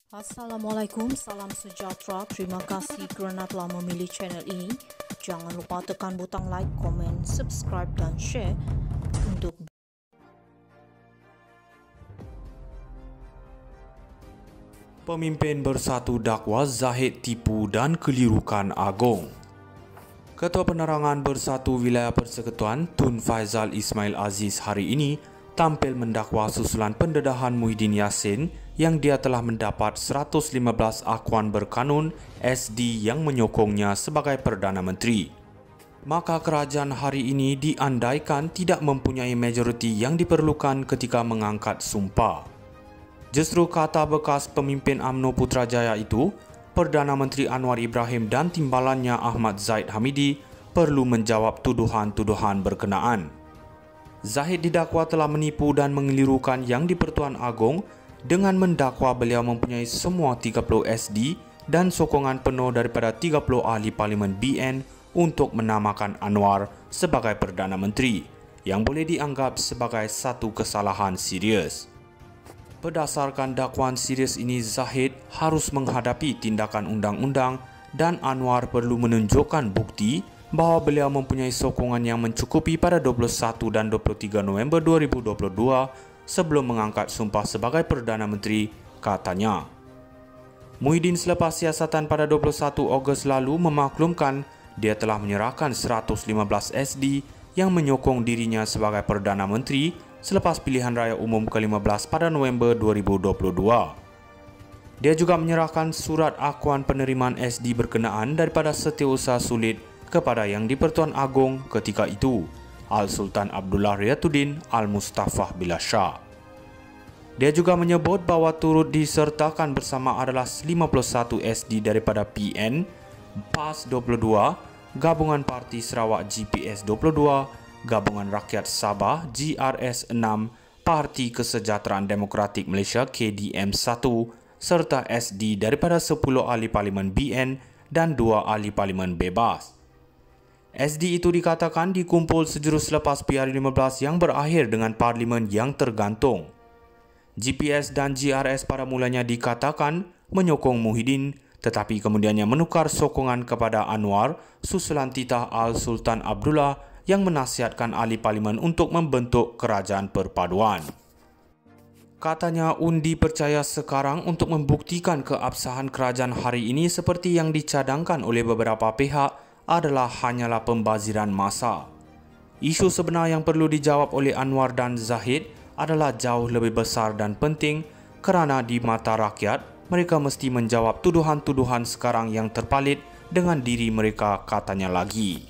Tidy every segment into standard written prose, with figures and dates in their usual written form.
Assalamualaikum, salam sejahtera. Terima kasih kerana telah memilih channel ini. Jangan lupa tekan butang like, komen, subscribe dan share untuk Pemimpin Bersatu dakwa Zahid tipu dan kelirukan agung. Ketua Penerangan Bersatu Wilayah Persekutuan Tun Faizal Ismail Aziz hari ini tampil mendakwa susulan pendedahan Muhyiddin Yassin yang dia telah mendapat 115 akuan berkanun SD yang menyokongnya sebagai Perdana Menteri. Maka kerajaan hari ini diandaikan tidak mempunyai majoriti yang diperlukan ketika mengangkat sumpah. Justru kata bekas pemimpin UMNO Putrajaya itu, Perdana Menteri Anwar Ibrahim dan timbalannya Ahmad Zahid Hamidi perlu menjawab tuduhan-tuduhan berkenaan. Zahid didakwa telah menipu dan mengelirukan Yang di-Pertuan Agong dengan mendakwa beliau mempunyai semua 30 SD dan sokongan penuh daripada 30 ahli Parlimen BN untuk menamakan Anwar sebagai Perdana Menteri yang boleh dianggap sebagai satu kesalahan serius. Berdasarkan dakwaan serius ini, Zahid harus menghadapi tindakan undang-undang dan Anwar perlu menunjukkan bukti bahawa beliau mempunyai sokongan yang mencukupi pada 21 dan 23 November 2022 sebelum mengangkat sumpah sebagai Perdana Menteri, katanya. Muhyiddin selepas siasatan pada 21 Ogos lalu memaklumkan dia telah menyerahkan 115 SD yang menyokong dirinya sebagai Perdana Menteri selepas pilihan raya umum ke-15 pada November 2022. Dia juga menyerahkan surat akuan penerimaan SD berkenaan daripada Setiausaha Sulit kepada Yang di-Pertuan Agong ketika itu, Al-Sultan Abdullah Riyatuddin Al-Mustafah Billah Shah. Dia juga menyebut bahawa turut disertakan bersama adalah 51 SD daripada PN, PAS 22, Gabungan Parti Sarawak GPS 22, Gabungan Rakyat Sabah GRS 6, Parti Kesejahteraan Demokratik Malaysia KDM 1, serta SD daripada 10 ahli Parlimen BN dan 2 ahli Parlimen Bebas. SD itu dikatakan dikumpul sejurus selepas PR15 yang berakhir dengan Parlimen yang tergantung. GPS dan GRS pada mulanya dikatakan menyokong Muhyiddin, tetapi kemudiannya menukar sokongan kepada Anwar susulan titah Al-Sultan Abdullah yang menasihatkan ahli Parlimen untuk membentuk kerajaan perpaduan. Katanya undi percaya sekarang untuk membuktikan keabsahan kerajaan hari ini seperti yang dicadangkan oleh beberapa pihak adalah hanyalah pembaziran masa. Isu sebenar yang perlu dijawab oleh Anwar dan Zahid adalah jauh lebih besar dan penting kerana di mata rakyat, mereka mesti menjawab tuduhan-tuduhan sekarang yang terpalit dengan diri mereka, katanya lagi.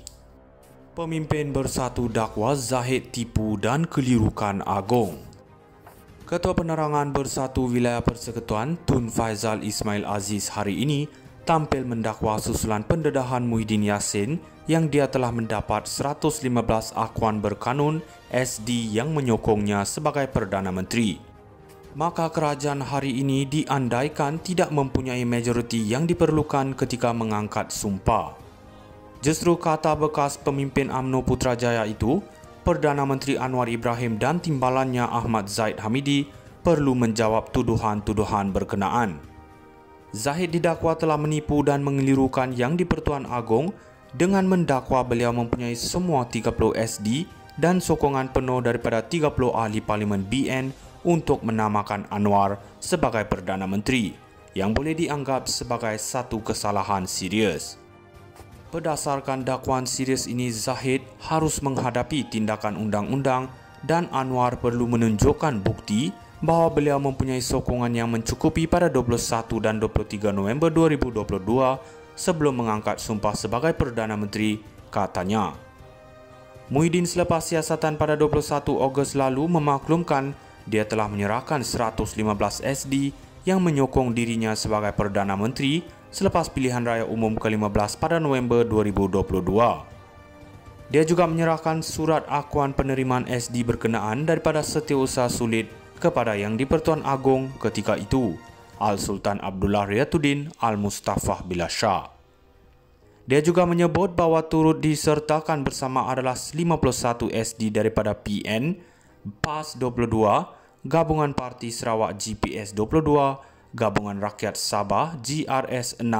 Pemimpin Bersatu dakwa Zahid tipu dan kelirukan agung. Ketua Penerangan Bersatu Wilayah Persekutuan Tun Faizal Ismail Aziz hari ini tampil mendakwa susulan pendedahan Muhyiddin Yassin yang dia telah mendapat 115 akuan berkanun SD yang menyokongnya sebagai Perdana Menteri. Maka kerajaan hari ini diandaikan tidak mempunyai majoriti yang diperlukan ketika mengangkat sumpah. Justru kata bekas pemimpin UMNO Putrajaya itu, Perdana Menteri Anwar Ibrahim dan timbalannya Ahmad Zahid Hamidi perlu menjawab tuduhan-tuduhan berkenaan. Zahid didakwa telah menipu dan mengelirukan Yang di-Pertuan Agong dengan mendakwa beliau mempunyai semua 30 SD dan sokongan penuh daripada 30 ahli Parlimen BN untuk menamakan Anwar sebagai Perdana Menteri yang boleh dianggap sebagai satu kesalahan serius. Berdasarkan dakwaan serius ini, Zahid harus menghadapi tindakan undang-undang dan Anwar perlu menunjukkan bukti bahawa beliau mempunyai sokongan yang mencukupi pada 21 dan 23 November 2022 sebelum mengangkat sumpah sebagai Perdana Menteri, katanya. Muhyiddin selepas siasatan pada 21 Ogos lalu memaklumkan dia telah menyerahkan 115 SD yang menyokong dirinya sebagai Perdana Menteri selepas pilihan raya umum ke-15 pada November 2022. Dia juga menyerahkan surat akuan penerimaan SD berkenaan daripada Setiausaha Sulit kepada Yang di-Pertuan Agong ketika itu, Al-Sultan Abdullah Riyatuddin Al-Mustafah Billah Shah. Dia juga menyebut bahawa turut disertakan bersama adalah 51 SD daripada PN, PAS 22, Gabungan Parti Sarawak GPS 22, Gabungan Rakyat Sabah GRS 6,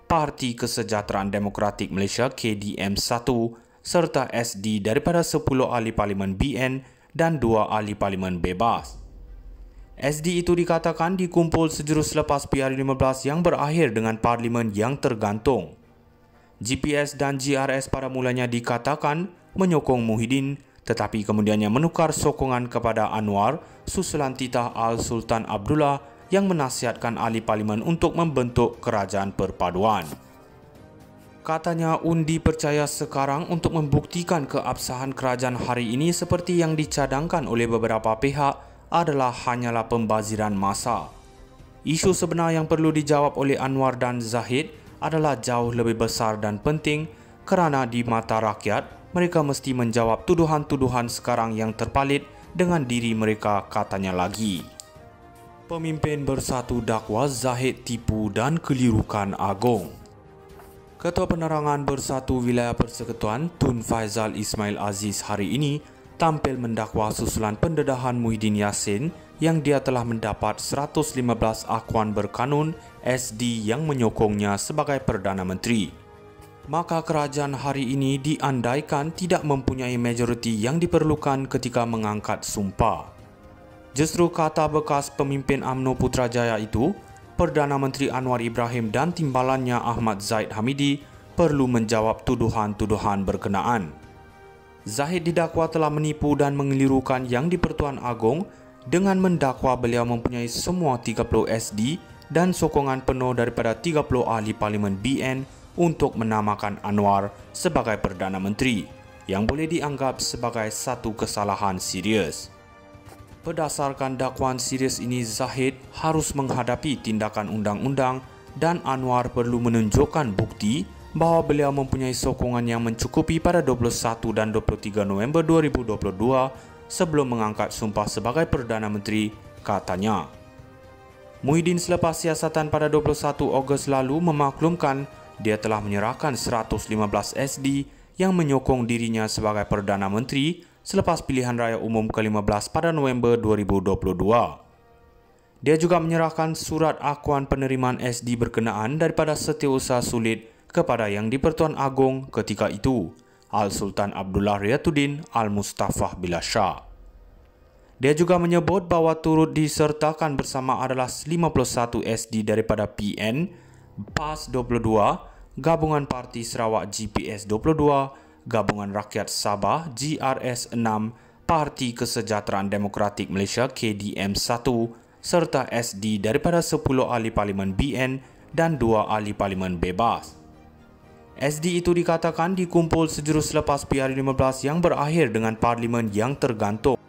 Parti Kesejahteraan Demokratik Malaysia KDM 1 serta SD daripada 10 ahli parlimen BN dan 2 ahli parlimen bebas. SD itu dikatakan dikumpul sejurus selepas PR15 yang berakhir dengan parlimen yang tergantung. GPS dan GRS pada mulanya dikatakan menyokong Muhyiddin, tetapi kemudiannya menukar sokongan kepada Anwar susulan titah Al-Sultan Abdullah yang menasihatkan ahli parlimen untuk membentuk kerajaan perpaduan. Katanya undi percaya sekarang untuk membuktikan keabsahan kerajaan hari ini seperti yang dicadangkan oleh beberapa pihak adalah hanyalah pembaziran masa. Isu sebenar yang perlu dijawab oleh Anwar dan Zahid adalah jauh lebih besar dan penting kerana di mata rakyat, mereka mesti menjawab tuduhan-tuduhan sekarang yang terpalit dengan diri mereka, katanya lagi. Pemimpin Bersatu dakwa Zahid tipu dan kelirukan agung. Ketua Penerangan Bersatu Wilayah Persekutuan Tun Faizal Ismail Aziz hari ini tampil mendakwa susulan pendedahan Muhyiddin Yassin yang dia telah mendapat 115 akuan berkanun SD yang menyokongnya sebagai Perdana Menteri. Maka kerajaan hari ini diandaikan tidak mempunyai majoriti yang diperlukan ketika mengangkat sumpah. Justru kata bekas pemimpin UMNO Putrajaya itu, Perdana Menteri Anwar Ibrahim dan timbalannya Ahmad Zaid Hamidi perlu menjawab tuduhan-tuduhan berkenaan. Zahid didakwa telah menipu dan mengelirukan Yang di-Pertuan Agong dengan mendakwa beliau mempunyai semua 30 SD dan sokongan penuh daripada 30 ahli parlimen BN untuk menamakan Anwar sebagai Perdana Menteri yang boleh dianggap sebagai satu kesalahan serius. Berdasarkan dakwaan serius ini, Zahid harus menghadapi tindakan undang-undang dan Anwar perlu menunjukkan bukti bahawa beliau mempunyai sokongan yang mencukupi pada 21 dan 23 November 2022 sebelum mengangkat sumpah sebagai Perdana Menteri, katanya. Muhyiddin selepas siasatan pada 21 Ogos lalu memaklumkan dia telah menyerahkan 115 SD yang menyokong dirinya sebagai Perdana Menteri selepas pilihan raya umum ke-15 pada November 2022. Dia juga menyerahkan surat akuan penerimaan SD berkenaan daripada Setiausaha Sulit kepada Yang di-Pertuan Agong ketika itu, Al-Sultan Abdullah Riyatuddin Al-Mustafah Billah Shah. Dia juga menyebut bahawa turut disertakan bersama adalah 51 SD daripada PN, PAS 22, Gabungan Parti Sarawak GPS 22, Gabungan Rakyat Sabah GRS 6, Parti Kesejahteraan Demokratik Malaysia KDM 1 serta SD daripada 10 ahli parlimen BN dan 2 ahli parlimen bebas. SD itu dikatakan dikumpul sejurus selepas PR15 yang berakhir dengan parlimen yang tergantung.